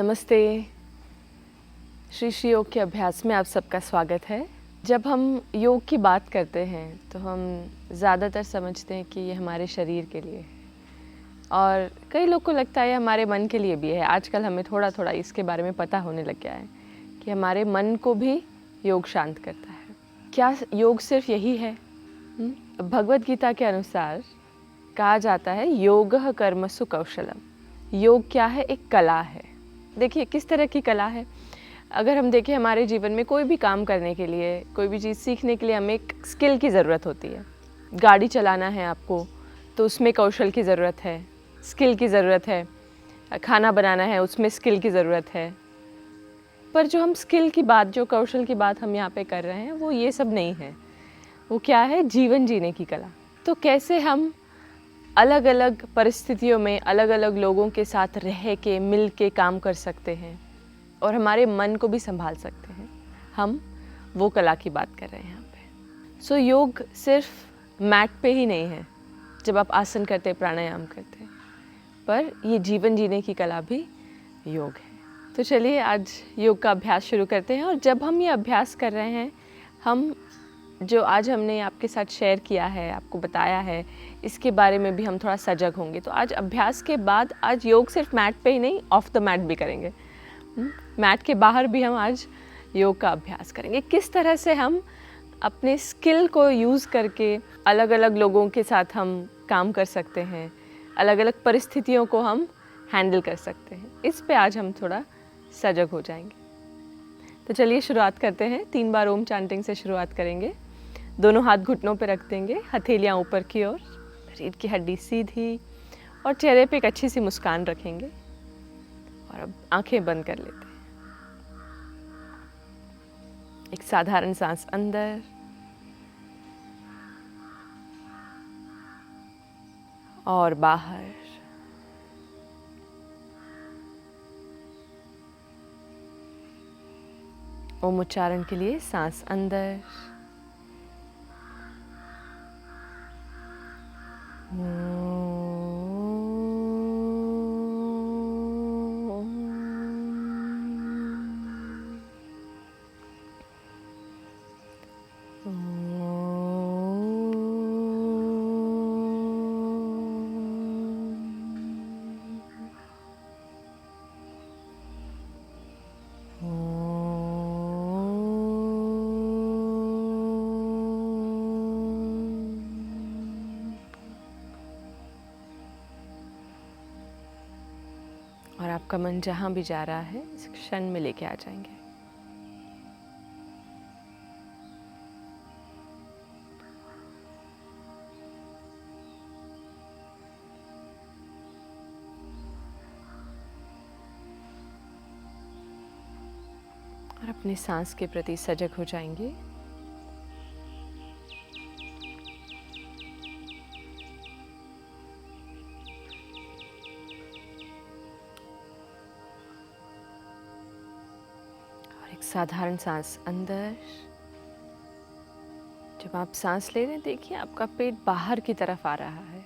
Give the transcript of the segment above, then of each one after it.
नमस्ते। श्री श्री योग के अभ्यास में आप सबका स्वागत है। जब हम योग की बात करते हैं तो हम ज़्यादातर समझते हैं कि ये हमारे शरीर के लिए है और कई लोग को लगता है हमारे मन के लिए भी है। आजकल हमें थोड़ा थोड़ा इसके बारे में पता होने लग गया है कि हमारे मन को भी योग शांत करता है। क्या योग सिर्फ यही है? भगवद गीता के अनुसार कहा जाता है योगः कर्मसु कौशलम। योग क्या है? एक कला है। देखिए किस तरह की कला है। अगर हम देखें हमारे जीवन में कोई भी काम करने के लिए, कोई भी चीज़ सीखने के लिए हमें एक स्किल की ज़रूरत होती है। गाड़ी चलाना है आपको तो उसमें कौशल की ज़रूरत है, स्किल की ज़रूरत है। खाना बनाना है उसमें स्किल की ज़रूरत है। पर जो हम स्किल की बात, जो कौशल की बात हम यहाँ पे कर रहे हैं वो ये सब नहीं है। वो क्या है? जीवन जीने की कला। तो कैसे हम अलग अलग परिस्थितियों में अलग अलग लोगों के साथ रह के मिल के काम कर सकते हैं और हमारे मन को भी संभाल सकते हैं, हम वो कला की बात कर रहे हैं यहाँ पे। सो योग सिर्फ मैट पे ही नहीं है जब आप आसन करते हैं, प्राणायाम करते हैं, पर ये जीवन जीने की कला भी योग है। तो चलिए आज योग का अभ्यास शुरू करते हैं। और जब हम ये अभ्यास कर रहे हैं, हम जो आज हमने आपके साथ शेयर किया है, आपको बताया है, इसके बारे में भी हम थोड़ा सजग होंगे। तो आज अभ्यास के बाद आज योग सिर्फ मैट पे ही नहीं, ऑफ द मैट भी करेंगे। मैट के बाहर भी हम आज योग का अभ्यास करेंगे। किस तरह से हम अपने स्किल को यूज़ करके अलग अलग लोगों के साथ हम काम कर सकते हैं, अलग अलग परिस्थितियों को हम हैंडल कर सकते हैं, इस पे आज हम थोड़ा सजग हो जाएंगे। तो चलिए शुरुआत करते हैं। 3 बार ओम चांटिंग से शुरुआत करेंगे। दोनों हाथ घुटनों पर रख देंगे, हथेलियाँ ऊपर की ओर, रीढ़ की हड्डी सीधी और चेहरे पे एक अच्छी सी मुस्कान रखेंगे। और अब आंखें बंद कर लेते हैं। एक साधारण सांस अंदर और बाहर। ओम उच्चारण के लिए सांस अंदर, और आपका मन जहाँ भी जा रहा है इस क्षण में लेके आ जाएंगे। और अपने सांस के प्रति सजग हो जाएंगे। साधारण सांस अंदर। जब आप सांस ले रहे हैं, देखिए आपका पेट बाहर की तरफ आ रहा है।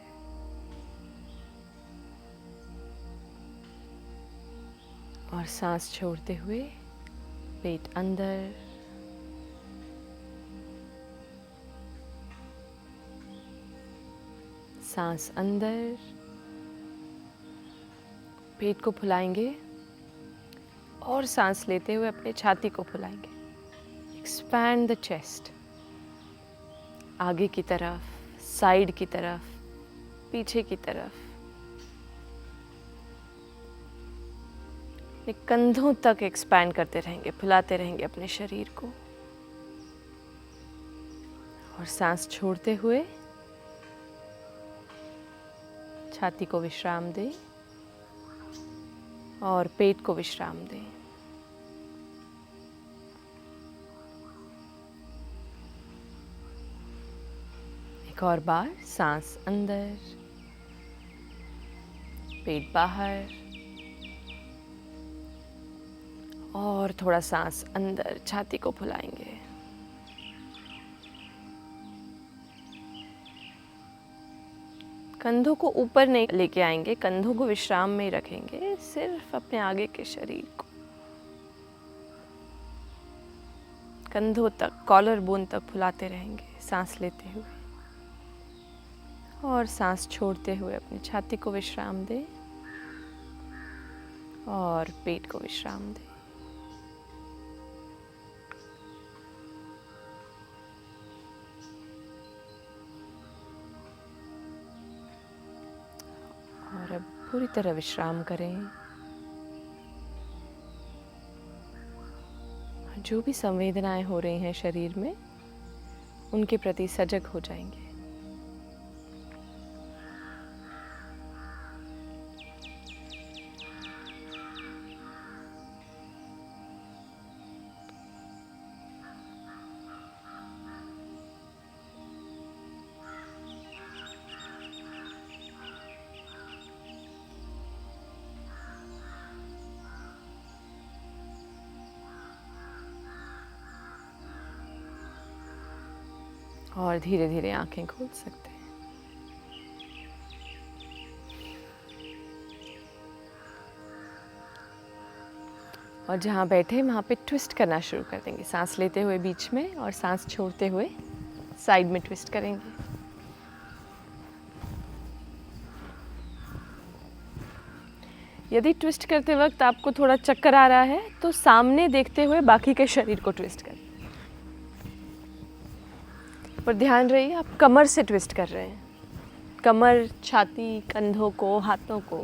और सांस छोड़ते हुए पेट अंदर। सांस अंदर, पेट को फुलाएंगे और सांस लेते हुए अपने छाती को फुलाएंगे। एक्सपैंड द चेस्ट, आगे की तरफ, साइड की तरफ, पीछे की तरफ, अपने कंधों तक एक्सपैंड करते रहेंगे, फुलाते रहेंगे अपने शरीर को। और सांस छोड़ते हुए छाती को विश्राम दें और पेट को विश्राम दें। एक और बार सांस अंदर, पेट बाहर और थोड़ा सांस अंदर, छाती को फुलाएंगे। कंधों को ऊपर नहीं लेके आएंगे, कंधों को विश्राम में ही रखेंगे, सिर्फ अपने आगे के शरीर को कंधों तक, कॉलर बोन तक फुलाते रहेंगे सांस लेते हुए, और सांस छोड़ते हुए अपनी छाती को विश्राम दें और पेट को विश्राम दें। और अब पूरी तरह विश्राम करें। जो भी संवेदनाएं हो रही हैं शरीर में, उनके प्रति सजग हो जाएंगे। और धीरे धीरे आंखें खोल सकते हैं। और जहाँ बैठे वहाँ पे ट्विस्ट करना शुरू कर देंगे, सांस लेते हुए बीच में और सांस छोड़ते हुए साइड में ट्विस्ट करेंगे। यदि ट्विस्ट करते वक्त आपको थोड़ा चक्कर आ रहा है तो सामने देखते हुए बाकी के शरीर को ट्विस्ट करें। पर ध्यान रहिए आप कमर से ट्विस्ट कर रहे हैं, कमर, छाती, कंधों को, हाथों को,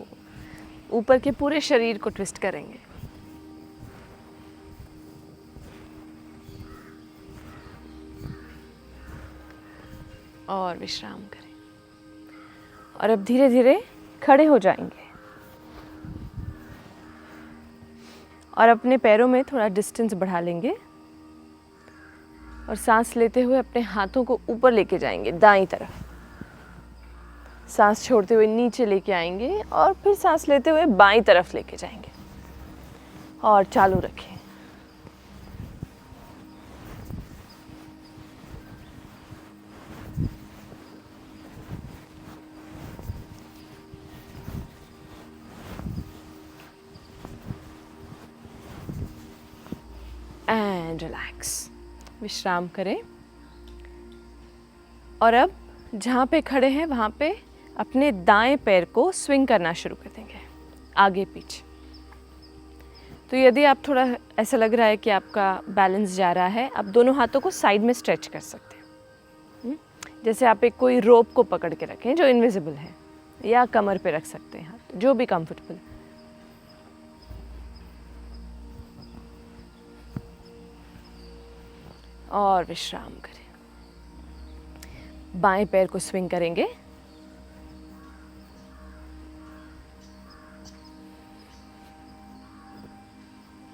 ऊपर के पूरे शरीर को ट्विस्ट करेंगे। और विश्राम करें। और अब धीरे धीरे खड़े हो जाएंगे और अपने पैरों में थोड़ा डिस्टेंस बढ़ा लेंगे और सांस लेते हुए अपने हाथों को ऊपर लेके जाएंगे दाईं तरफ। सांस छोड़ते हुए नीचे लेके आएंगे और फिर सांस लेते हुए बाईं तरफ लेके जाएंगे और चालू रखें। एंड रिलैक्स, विश्राम करें। और अब जहाँ पे खड़े हैं वहाँ पे अपने दाएं पैर को स्विंग करना शुरू कर देंगे आगे पीछे। तो यदि आप थोड़ा ऐसा लग रहा है कि आपका बैलेंस जा रहा है, आप दोनों हाथों को साइड में स्ट्रेच कर सकते हैं। जैसे आप एक कोई रोप को पकड़ के रखें जो इनविजिबल है, या कमर पे रख सकते हैं हाथ, जो भी कंफर्टेबल है। और विश्राम करें। बाएं पैर को स्विंग करेंगे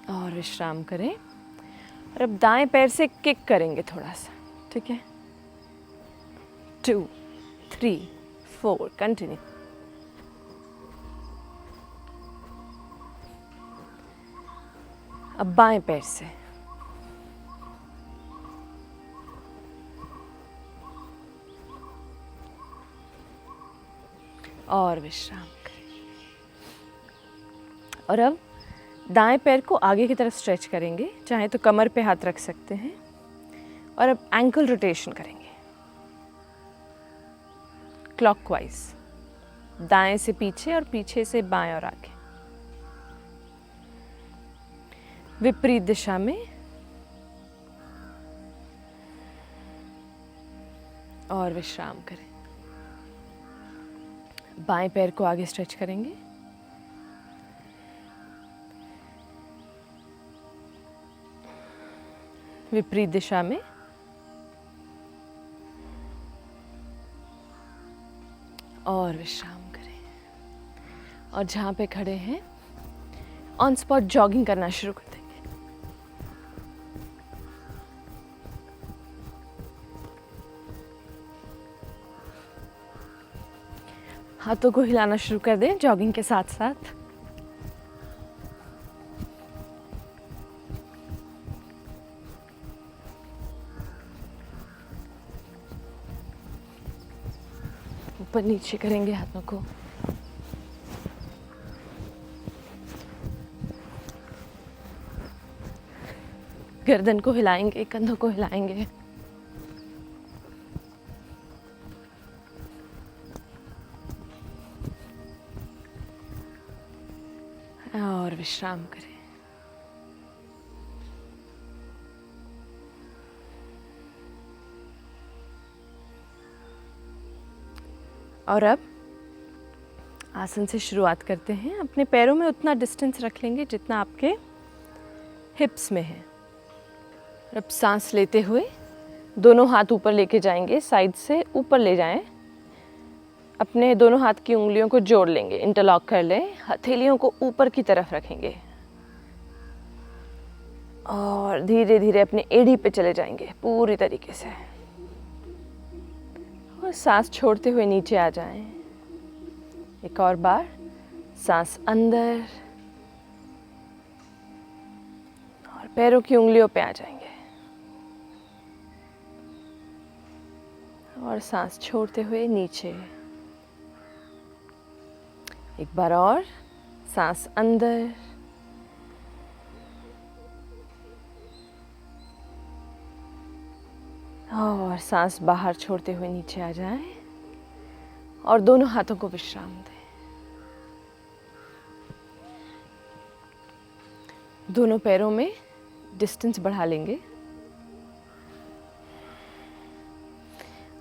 और विश्राम करें। और अब दाएं पैर से किक करेंगे थोड़ा सा, ठीक है। 2, 3, 4, कंटिन्यू। अब बाएं पैर से, और विश्राम करें। और अब दाएं पैर को आगे की तरफ स्ट्रेच करेंगे, चाहे तो कमर पे हाथ रख सकते हैं। और अब एंकल रोटेशन करेंगे क्लॉकवाइज, दाएं से पीछे और पीछे से बाएं और आगे, विपरीत दिशा में। और विश्राम करें। बाएं पैर को आगे स्ट्रेच करेंगे, विपरीत दिशा में। और विश्राम करें। और जहाँ पे खड़े हैं ऑन स्पॉट जॉगिंग करना शुरू कर देंगे। हाथों को हिलाना शुरू कर दें जॉगिंग के साथ साथ। ऊपर नीचे करेंगे हाथों को। गर्दन को हिलाएंगे, कंधों को हिलाएंगे। और विश्राम करें। और अब आसन से शुरुआत करते हैं। अपने पैरों में उतना डिस्टेंस रख लेंगे जितना आपके हिप्स में है। अब सांस लेते हुए दोनों हाथ ऊपर लेके जाएंगे, साइड से ऊपर ले जाएं। अपने दोनों हाथ की उंगलियों को जोड़ लेंगे, इंटरलॉक कर लें। हथेलियों को ऊपर की तरफ रखेंगे और धीरे धीरे अपने एड़ी पे चले जाएंगे पूरी तरीके से। और सांस छोड़ते हुए नीचे आ जाएं। एक और बार सांस अंदर और पैरों की उंगलियों पे आ जाएंगे। और सांस छोड़ते हुए नीचे। एक बार और सांस अंदर और सांस बाहर छोड़ते हुए नीचे आ जाएं। और दोनों हाथों को विश्राम दें। दोनों पैरों में डिस्टेंस बढ़ा लेंगे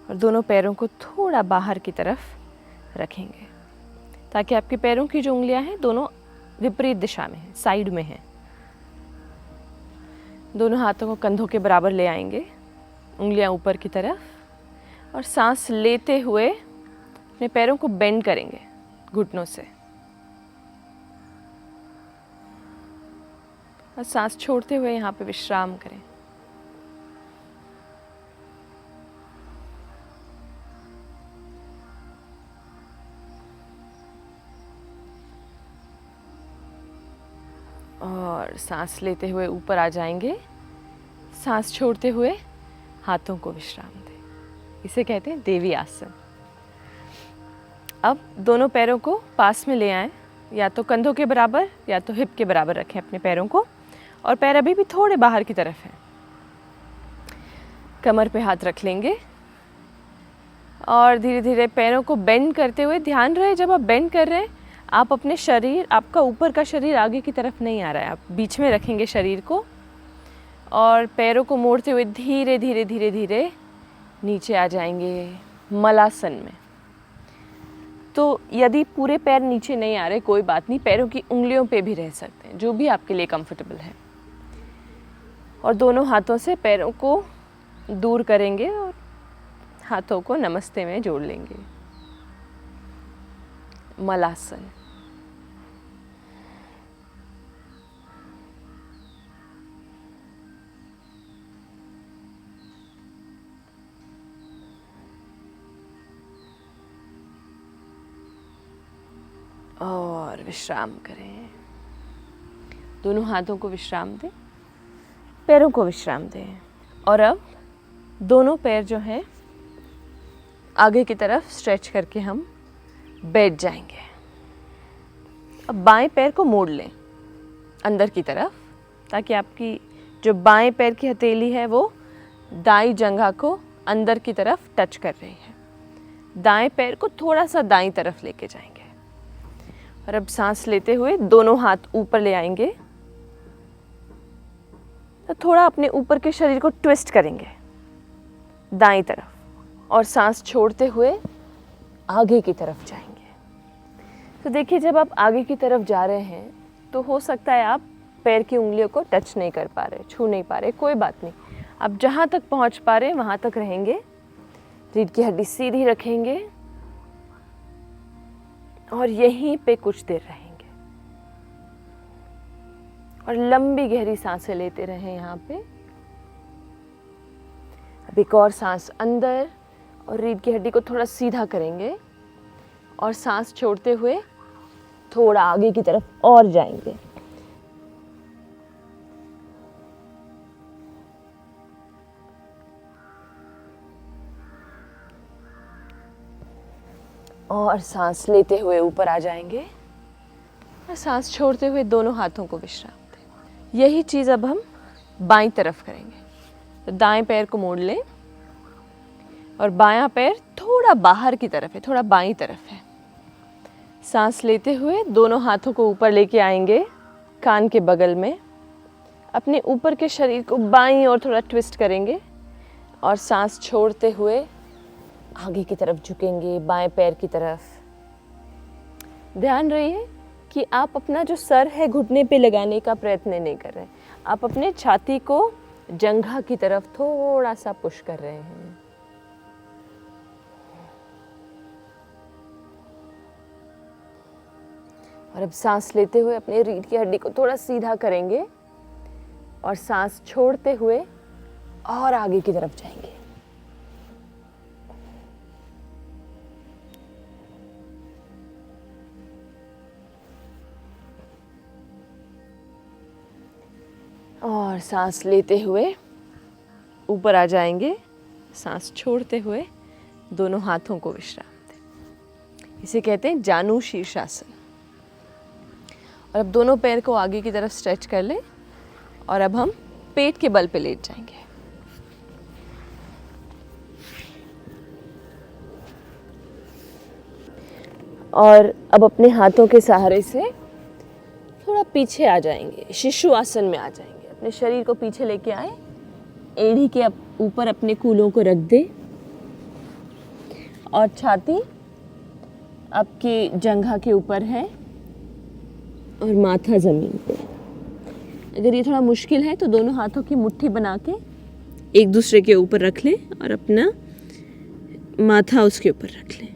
और दोनों पैरों को थोड़ा बाहर की तरफ रखेंगे ताकि आपके पैरों की जो उंगलियां हैं दोनों विपरीत दिशा में हैं, साइड में हैं। दोनों हाथों को कंधों के बराबर ले आएंगे, उंगलियां ऊपर की तरफ। और सांस लेते हुए अपने पैरों को बेंड करेंगे घुटनों से। और सांस छोड़ते हुए यहाँ पे विश्राम करें। और सांस लेते हुए ऊपर आ जाएंगे। सांस छोड़ते हुए हाथों को विश्राम दें। इसे कहते हैं देवी आसन। अब दोनों पैरों को पास में ले आएं, या तो कंधों के बराबर या तो हिप के बराबर रखें अपने पैरों को। और पैर अभी भी थोड़े बाहर की तरफ हैं। कमर पे हाथ रख लेंगे और धीरे धीरे पैरों को बेंड करते हुए, ध्यान रहे जब आप बेंड कर रहे हैं आप अपने शरीर, आपका ऊपर का शरीर आगे की तरफ नहीं आ रहा है, आप बीच में रखेंगे शरीर को। और पैरों को मोड़ते हुए धीरे धीरे धीरे धीरे नीचे आ जाएंगे मलासन में। तो यदि पूरे पैर नीचे नहीं आ रहे कोई बात नहीं, पैरों की उंगलियों पे भी रह सकते हैं, जो भी आपके लिए कंफर्टेबल है। और दोनों हाथों से पैरों को दूर करेंगे और हाथों को नमस्ते में जोड़ लेंगे। मलासन। और विश्राम करें। दोनों हाथों को विश्राम दें, पैरों को विश्राम दें। और अब दोनों पैर जो हैं आगे की तरफ स्ट्रेच करके हम बैठ जाएंगे। अब बाएं पैर को मोड़ लें अंदर की तरफ ताकि आपकी जो बाएं पैर की हथेली है वो दाईं जंघा को अंदर की तरफ टच कर रही है। दाएं पैर को थोड़ा सा दाईं तरफ लेके जाएंगे। और अब सांस लेते हुए दोनों हाथ ऊपर ले आएंगे। तो थोड़ा अपने ऊपर के शरीर को ट्विस्ट करेंगे दाईं तरफ और सांस छोड़ते हुए आगे की तरफ जाएंगे। तो देखिए जब आप आगे की तरफ जा रहे हैं तो हो सकता है आप पैर की उंगलियों को टच नहीं कर पा रहे, छू नहीं पा रहे, कोई बात नहीं। आप जहाँ तक पहुँच पा रहे हैं वहाँ तक रहेंगे। रीढ़ की हड्डी सीधी रखेंगे और यहीं पे कुछ देर रहेंगे। और लंबी गहरी सांसें लेते रहें यहाँ पे। अब एक और सांस अंदर और रीढ़ की हड्डी को थोड़ा सीधा करेंगे और सांस छोड़ते हुए थोड़ा आगे की तरफ और जाएंगे। और सांस लेते हुए ऊपर आ जाएंगे और सांस छोड़ते हुए दोनों हाथों को विश्राम दें। यही चीज़ अब हम बाईं तरफ करेंगे। तो दाएं पैर को मोड़ लें और बायां पैर थोड़ा बाहर की तरफ है, थोड़ा बाईं तरफ है। सांस लेते हुए दोनों हाथों को ऊपर लेके आएंगे कान के बगल में। अपने ऊपर के शरीर को बाईं ओर थोड़ा ट्विस्ट करेंगे और सांस छोड़ते हुए आगे की तरफ झुकेंगे, बाएं पैर की तरफ। ध्यान रहिए कि आप अपना जो सर है घुटने पे लगाने का प्रयत्न नहीं कर रहे हैं। आप अपने छाती को जंघा की तरफ थोड़ा सा पुश कर रहे हैं। और अब सांस लेते हुए अपने रीढ़ की हड्डी को थोड़ा सीधा करेंगे और सांस छोड़ते हुए और आगे की तरफ जाएंगे। और सांस लेते हुए ऊपर आ जाएंगे। सांस छोड़ते हुए दोनों हाथों को विश्राम दें। इसे कहते हैं जानु शीर्षासन। और अब दोनों पैर को आगे की तरफ स्ट्रेच कर लें और अब हम पेट के बल पे लेट जाएंगे। और अब अपने हाथों के सहारे से थोड़ा पीछे आ जाएंगे, शिशु आसन में आ जाएंगे। अपने शरीर को पीछे लेके आए, एड़ी के ऊपर अपने कूल्हों को रख दे और छाती आपके जंघा के ऊपर है और माथा जमीन पे। अगर ये थोड़ा मुश्किल है तो दोनों हाथों की मुट्ठी बना के एक दूसरे के ऊपर रख लें और अपना माथा उसके ऊपर रख लें।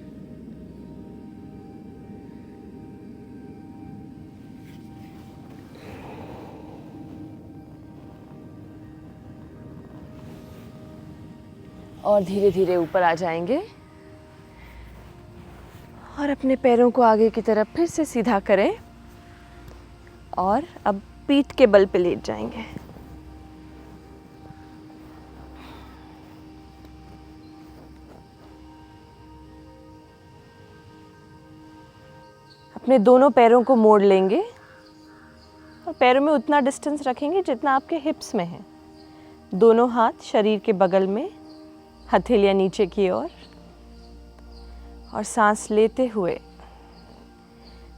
और धीरे धीरे ऊपर आ जाएंगे और अपने पैरों को आगे की तरफ फिर से सीधा करें और अब पीठ के बल पे लेट जाएंगे। अपने दोनों पैरों को मोड़ लेंगे और पैरों में उतना डिस्टेंस रखेंगे जितना आपके हिप्स में है। दोनों हाथ शरीर के बगल में, हथेलियां नीचे की ओर। और सांस लेते हुए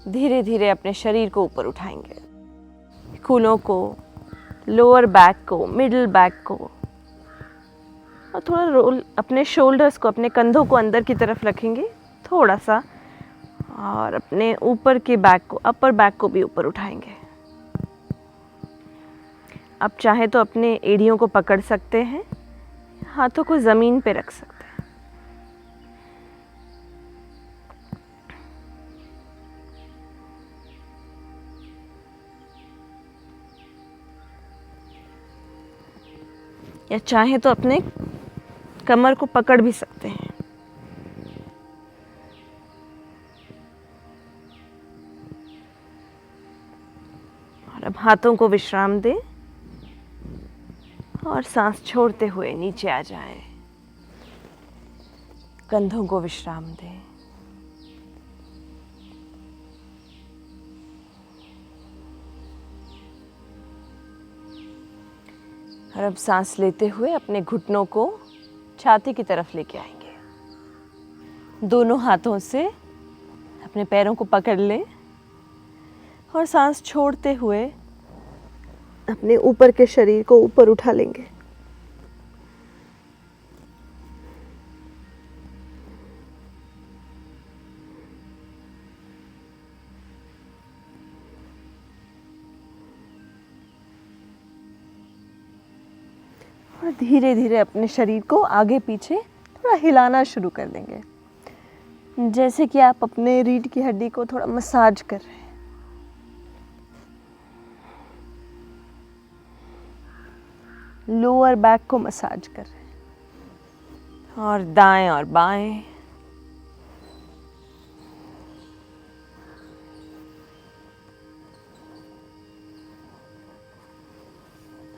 धीरे धीरे अपने शरीर को ऊपर उठाएंगे। कूल्हों को, लोअर बैक को, मिडिल बैक को और थोड़ा रोल अपने शोल्डर्स को, अपने कंधों को अंदर की तरफ रखेंगे थोड़ा सा। और अपने ऊपर के बैक को, अपर बैक को भी ऊपर उठाएंगे। आप चाहे तो अपने एड़ियों को पकड़ सकते हैं, हाथों को ज़मीन पे रख सकते हैं। या चाहे तो अपने कमर को पकड़ भी सकते हैं। और अब हाथों को विश्राम दें और सांस छोड़ते हुए नीचे आ जाएं। कंधों को विश्राम दें। और अब सांस लेते हुए अपने घुटनों को छाती की तरफ लेके आएंगे। दोनों हाथों से अपने पैरों को पकड़ लें और सांस छोड़ते हुए अपने ऊपर के शरीर को ऊपर उठा लेंगे। और धीरे धीरे अपने शरीर को आगे पीछे थोड़ा हिलाना शुरू कर देंगे, जैसे कि आप अपने रीढ़ की हड्डी को थोड़ा मसाज कर रहे हैं। लोअर बैक को मसाज कर रहे हैं। और दाएं और बाएं।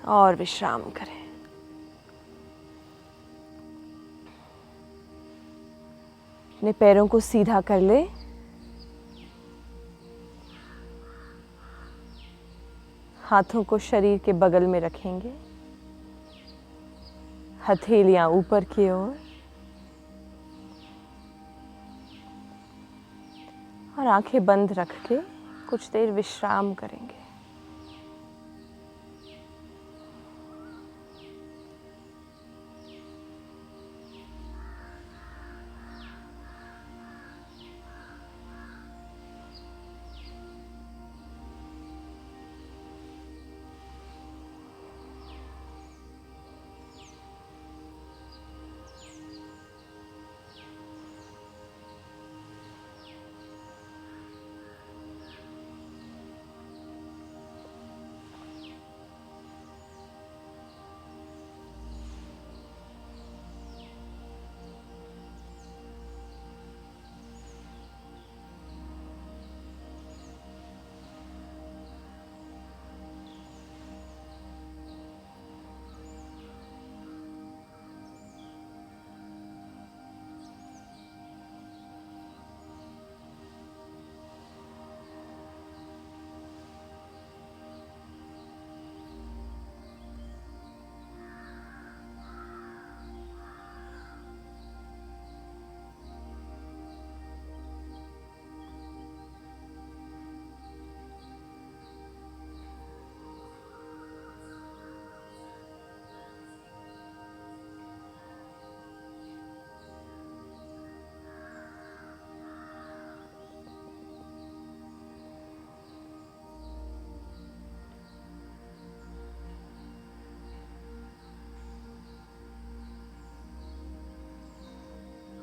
और विश्राम करें। अपने पैरों को सीधा कर ले। हाथों को शरीर के बगल में रखेंगे, हथेलियां ऊपर की ओर, और आंखें बंद रख के कुछ देर विश्राम करेंगे।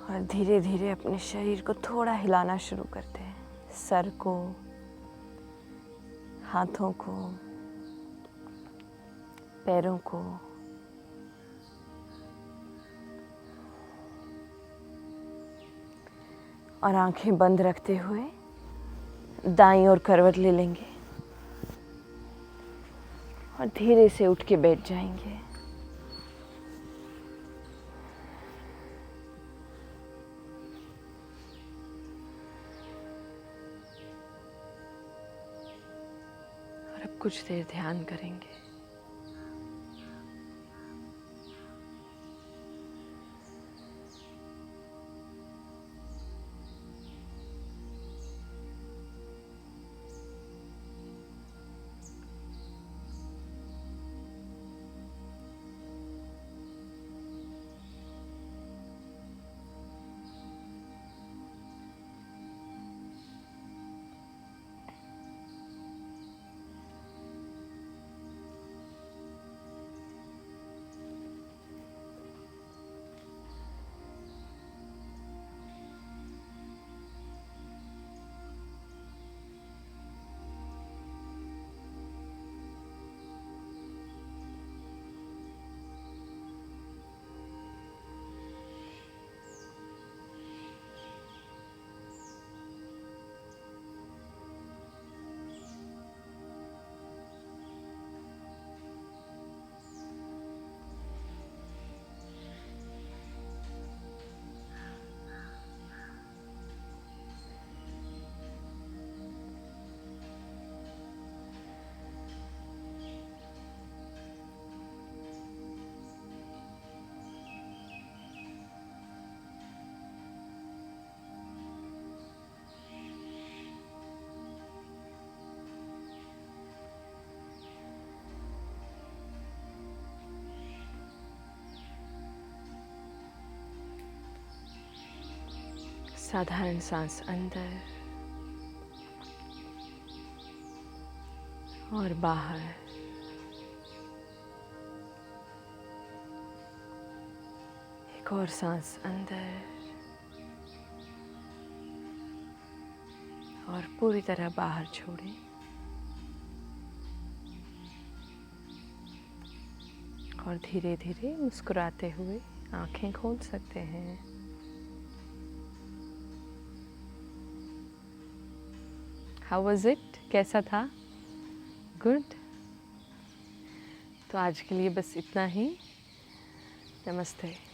और धीरे धीरे अपने शरीर को थोड़ा हिलाना शुरू करते हैं। सर को, हाथों को, पैरों को। और आंखें बंद रखते हुए दाईं ओर करवट ले लेंगे और धीरे से उठ के बैठ जाएंगे। और अब कुछ देर ध्यान करेंगे। साधारण सांस अंदर और बाहर। एक और सांस अंदर और पूरी तरह बाहर छोड़ें। और धीरे धीरे मुस्कुराते हुए आंखें खोल सकते हैं। How was it? कैसा था? गुड। तो आज के लिए बस इतना ही। नमस्ते।